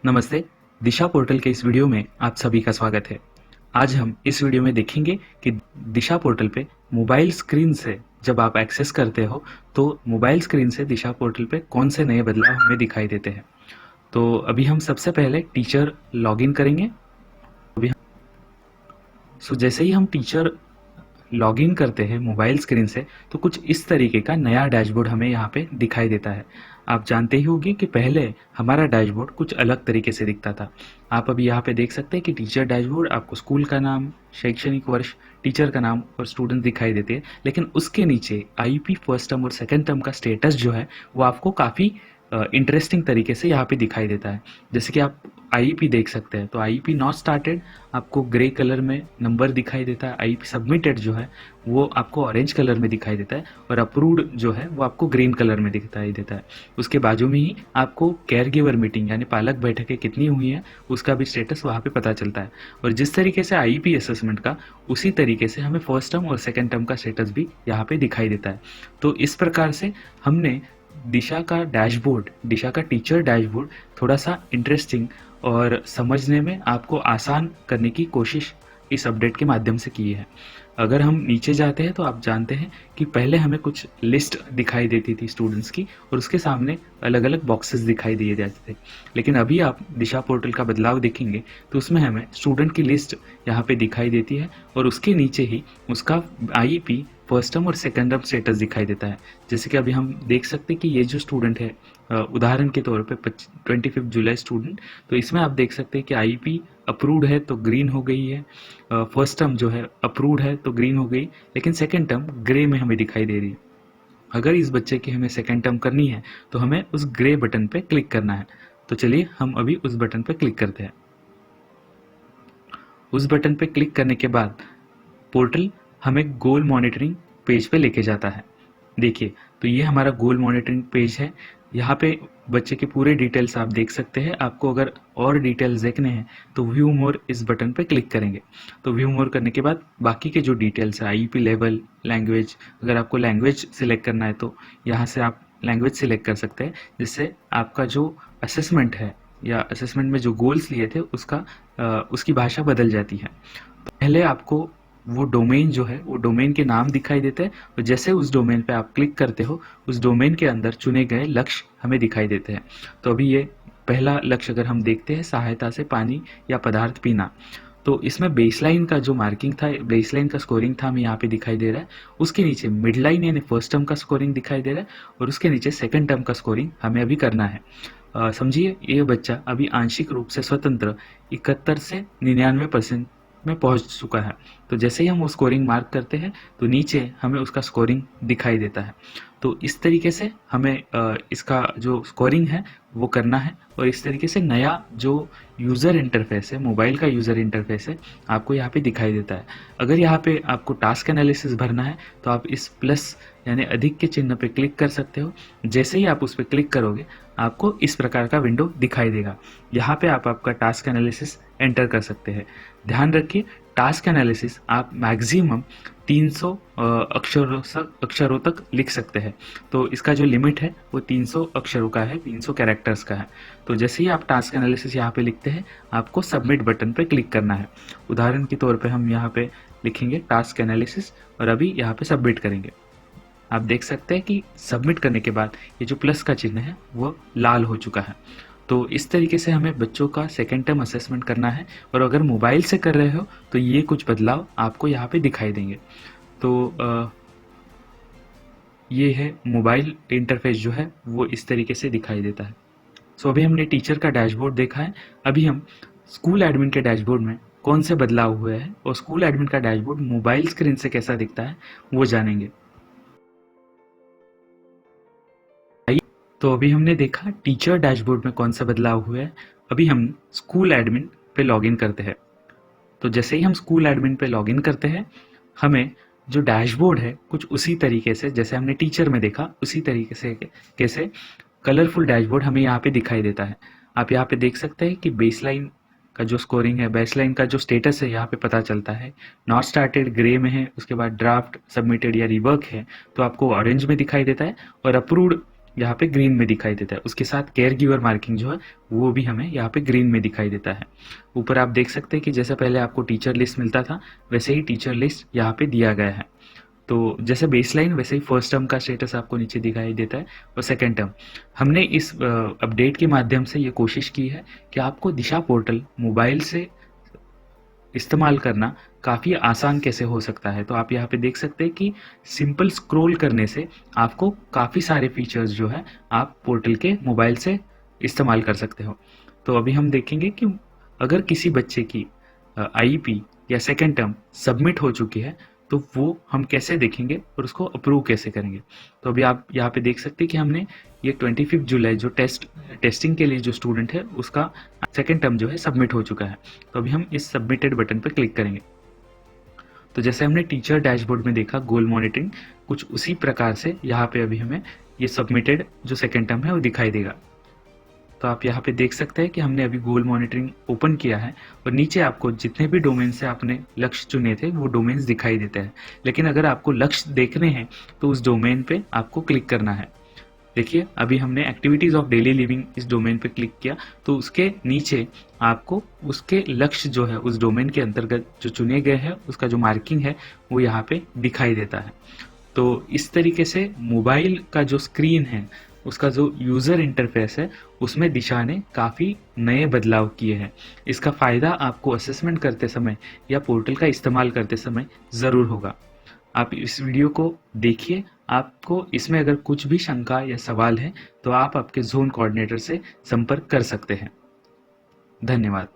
नमस्ते। दिशा पोर्टल के इस वीडियो में आप सभी का स्वागत है। आज हम इस वीडियो में देखेंगे कि दिशा पोर्टल पे मोबाइल स्क्रीन से जब आप एक्सेस करते हो तो मोबाइल स्क्रीन से दिशा पोर्टल पे कौन से नए बदलाव हमें दिखाई देते हैं। तो अभी हम सबसे पहले टीचर लॉगिन करेंगे। जैसे ही हम टीचर लॉगिन करते हैं मोबाइल स्क्रीन से तो कुछ इस तरीके का नया डैशबोर्ड हमें यहाँ पे दिखाई देता है। आप जानते ही होंगे कि पहले हमारा डैशबोर्ड कुछ अलग तरीके से दिखता था। आप अभी यहाँ पे देख सकते हैं कि टीचर डैशबोर्ड आपको स्कूल का नाम, शैक्षणिक वर्ष, टीचर का नाम और स्टूडेंट दिखाई देते हैं, लेकिन उसके नीचे आईयूपी फर्स्ट टर्म और सेकेंड टर्म का स्टेटस जो है वो आपको काफ़ी इंटरेस्टिंग तरीके से यहाँ पे दिखाई देता है। जैसे कि आप आईईपी देख सकते हैं तो आईईपी नॉट स्टार्टेड आपको ग्रे कलर में नंबर दिखाई देता है, आईईपी सबमिटेड जो है वो आपको ऑरेंज कलर में दिखाई देता है और अप्रूव्ड जो है वो आपको ग्रीन कलर में दिखाई देता है। उसके बाजू में ही आपको केयर गिवर मीटिंग यानी पालक बैठकें कितनी हुई हैं उसका भी स्टेटस वहाँ पे पता चलता है। और जिस तरीके से आईईपी असेसमेंट का उसी तरीके से हमें फर्स्ट टर्म और सेकेंड टर्म का स्टेटस भी यहाँ पे दिखाई देता है। तो इस प्रकार से हमने दिशा का डैशबोर्ड, दिशा का टीचर डैशबोर्ड थोड़ा सा इंटरेस्टिंग और समझने में आपको आसान करने की कोशिश इस अपडेट के माध्यम से की है। अगर हम नीचे जाते हैं तो आप जानते हैं कि पहले हमें कुछ लिस्ट दिखाई देती थी स्टूडेंट्स की और उसके सामने अलग अलग बॉक्सेस दिखाई दिए जाते थे, लेकिन अभी आप दिशा पोर्टल का बदलाव देखेंगे तो उसमें हमें स्टूडेंट की लिस्ट यहाँ पे दिखाई देती है और उसके नीचे ही उसका आईईपी फर्स्ट टर्म और सेकेंड टर्म स्टेटस दिखाई देता है। जैसे कि अभी हम देख सकते हैं कि ये जो स्टूडेंट है, उदाहरण के तौर पे 25 जुलाई स्टूडेंट, तो इसमें आप देख सकते हैं कि आईपी अप्रूव्ड है तो ग्रीन हो गई है, फर्स्ट टर्म जो है अप्रूव्ड है तो ग्रीन हो गई, लेकिन सेकेंड टर्म ग्रे में हमें दिखाई दे रही है। अगर इस बच्चे की हमें सेकेंड टर्म करनी है तो हमें उस ग्रे बटन पे क्लिक करना है। तो चलिए हम अभी उस बटन पे क्लिक करते हैं। उस बटन पे क्लिक करने के बाद पोर्टल हमें गोल मॉनिटरिंग पेज पे लेके जाता है। देखिए, तो ये हमारा गोल मॉनिटरिंग पेज है। यहाँ पे बच्चे के पूरे डिटेल्स आप देख सकते हैं। आपको अगर और डिटेल्स देखने हैं तो व्यू मोर इस बटन पे क्लिक करेंगे। तो व्यू मोर करने के बाद बाकी के जो डिटेल्स है, आईपी लेवल, लैंग्वेज, अगर आपको लैंग्वेज सिलेक्ट करना है तो यहाँ से आप लैंग्वेज सिलेक्ट कर सकते हैं, जिससे आपका जो असेसमेंट है या असेसमेंट में जो गोल्स लिए थे उसकी भाषा बदल जाती है। पहले आपको वो डोमेन जो है वो डोमेन के नाम दिखाई देते हैं और जैसे उस डोमेन पे आप क्लिक करते हो उस डोमेन के अंदर चुने गए लक्ष्य हमें दिखाई देते हैं। तो अभी ये पहला लक्ष्य अगर हम देखते हैं, सहायता से पानी या पदार्थ पीना, तो इसमें बेसलाइन का जो मार्किंग था, बेसलाइन का स्कोरिंग था हमें यहाँ पे दिखाई दे रहा है। उसके नीचे मिड लाइन यानी फर्स्ट टर्म का स्कोरिंग दिखाई दे रहा है और उसके नीचे सेकेंड टर्म का स्कोरिंग हमें अभी करना है। समझिए, ये बच्चा अभी आंशिक रूप से स्वतंत्र 71 से 99% में पहुंच चुका है। तो जैसे ही हम वो स्कोरिंग मार्क करते हैं तो नीचे हमें उसका स्कोरिंग दिखाई देता है। तो इस तरीके से हमें इसका जो स्कोरिंग है वो करना है और इस तरीके से नया जो यूज़र इंटरफेस है, मोबाइल का यूज़र इंटरफेस है, आपको यहाँ पे दिखाई देता है। अगर यहाँ पे आपको टास्क एनालिसिस भरना है तो आप इस प्लस यानी अधिक के चिन्ह पे क्लिक कर सकते हो। जैसे ही आप उस पर क्लिक करोगे आपको इस प्रकार का विंडो दिखाई देगा। यहाँ पे आप आपका टास्क एनालिसिस एंटर कर सकते हैं। ध्यान रखिए, टास्क एनालिसिस आप मैक्सिमम 300 अक्षरों तक लिख सकते हैं। तो इसका जो लिमिट है वो 300 अक्षरों का है, 300 कैरेक्टर्स का है। तो जैसे ही आप टास्क एनालिसिस यहाँ पे लिखते हैं आपको सबमिट बटन पे क्लिक करना है। उदाहरण के तौर पे हम यहाँ पे लिखेंगे टास्क एनालिसिस और अभी यहाँ पे सबमिट करेंगे। आप देख सकते हैं कि सबमिट करने के बाद ये जो प्लस का चिन्ह है वो लाल हो चुका है। तो इस तरीके से हमें बच्चों का सेकेंड टर्म असेसमेंट करना है और अगर मोबाइल से कर रहे हो तो ये कुछ बदलाव आपको यहाँ पे दिखाई देंगे। तो ये है मोबाइल इंटरफेस जो है वो इस तरीके से दिखाई देता है। सो अभी हमने टीचर का डैशबोर्ड देखा है। अभी हम स्कूल एडमिन के डैशबोर्ड में कौन से बदलाव हुए हैं और स्कूल एडमिन का डैशबोर्ड मोबाइल स्क्रीन से कैसा दिखता है वो जानेंगे। तो अभी हमने देखा टीचर डैशबोर्ड में कौन सा बदलाव हुआ है। अभी हम स्कूल एडमिन पे लॉगिन करते हैं। तो जैसे ही हम स्कूल एडमिन पे लॉगिन करते हैं हमें जो डैशबोर्ड है कुछ उसी तरीके से जैसे हमने टीचर में देखा उसी तरीके से कैसे कलरफुल डैशबोर्ड हमें यहाँ पे दिखाई देता है। आप यहाँ पे देख सकते हैं कि बेसलाइन का जो स्कोरिंग है, बेसलाइन का जो स्टेटस है यहाँ पे पता चलता है। नॉट स्टार्टेड ग्रे में है, उसके बाद ड्राफ्ट, सबमिटेड या रिवर्क है तो आपको ऑरेंज में दिखाई देता है और अप्रूव्ड यहाँ पे ग्रीन में दिखाई देता है। उसके साथ केयर गिवर मार्किंग जो है वो भी हमें यहाँ पे ग्रीन में दिखाई देता है। ऊपर आप देख सकते हैं कि जैसे पहले आपको टीचर लिस्ट मिलता था वैसे ही टीचर लिस्ट यहाँ पे दिया गया है। तो जैसे बेसलाइन वैसे ही फर्स्ट टर्म का स्टेटस आपको नीचे दिखाई देता है और सेकेंड टर्म। हमने इस अपडेट के माध्यम से ये कोशिश की है कि आपको दिशा पोर्टल मोबाइल से इस्तेमाल करना काफ़ी आसान कैसे हो सकता है। तो आप यहाँ पे देख सकते हैं कि सिंपल स्क्रॉल करने से आपको काफ़ी सारे फीचर्स जो है आप पोर्टल के मोबाइल से इस्तेमाल कर सकते हो। तो अभी हम देखेंगे कि अगर किसी बच्चे की आईईपी या सेकेंड टर्म सबमिट हो चुकी है तो वो हम कैसे देखेंगे और उसको अप्रूव कैसे करेंगे। तो अभी आप यहाँ पे देख सकते हैं कि हमने ये 25 जुलाई जो टेस्टिंग के लिए जो स्टूडेंट है उसका सेकेंड टर्म जो है सबमिट हो चुका है। तो अभी हम इस सबमिटेड बटन पर क्लिक करेंगे। तो जैसे हमने टीचर डैशबोर्ड में देखा गोल मॉनिटरिंग, कुछ उसी प्रकार से यहाँ पे अभी हमें ये सबमिटेड जो सेकेंड टर्म है वो दिखाई देगा। तो आप यहाँ पे देख सकते हैं कि हमने अभी गोल मॉनिटरिंग ओपन किया है और नीचे आपको जितने भी डोमेन से आपने लक्ष्य चुने थे वो डोमेन्स दिखाई देते हैं। लेकिन अगर आपको लक्ष्य देखने हैं तो उस डोमेन पे आपको क्लिक करना है। देखिए अभी हमने एक्टिविटीज़ ऑफ डेली लिविंग इस डोमेन पे क्लिक किया तो उसके नीचे आपको उसके लक्ष्य जो है उस डोमेन के अंतर्गत जो चुने गए हैं उसका जो मार्किंग है वो यहाँ पे दिखाई देता है। तो इस तरीके से मोबाइल का जो स्क्रीन है उसका जो यूज़र इंटरफेस है उसमें दिशा ने काफ़ी नए बदलाव किए हैं। इसका फ़ायदा आपको असेसमेंट करते समय या पोर्टल का इस्तेमाल करते समय ज़रूर होगा। आप इस वीडियो को देखिए। आपको इसमें अगर कुछ भी शंका या सवाल है तो आप आपके ज़ोन कोऑर्डिनेटर से संपर्क कर सकते हैं। धन्यवाद।